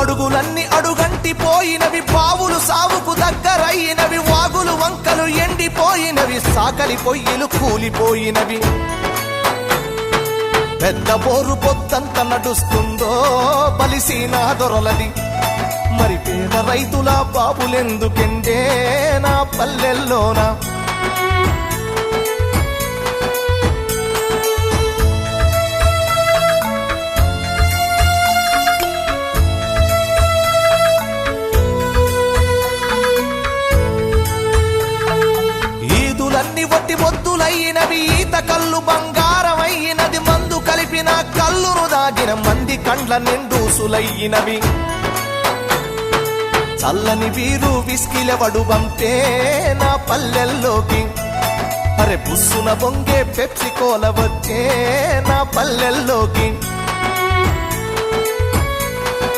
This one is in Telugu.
అడుగులన్నీ అడుగంటి పోయినవి, బావులు సావుకు దగ్గరయినవి, వాగులు వంకలు ఎండిపోయినవి, సాకలి పొయ్యిలు కూలిపోయినవి. పెద్ద బోరు పొద్దంత నడుస్తుందో బలిసీనా దొరలది, మరి పేద రైతుల బాబులెందుకెండే నా పల్లెల్లోనా. ఈదులన్నీ వట్టి మొద్దులయ్యినవి, ఈత కళ్ళు బంగారమయ్యినది, మందు కలిపిన కళ్ళును దాగిన మంది కండ్ల నిండూసులయ్యినవి. చల్లని వీరు విస్కిలవడు బంపే నా పల్లెల్లోకి, అరే బుస్సున బొంగే పెప్సి కోల వచ్చే నా పల్లెల్లోకి.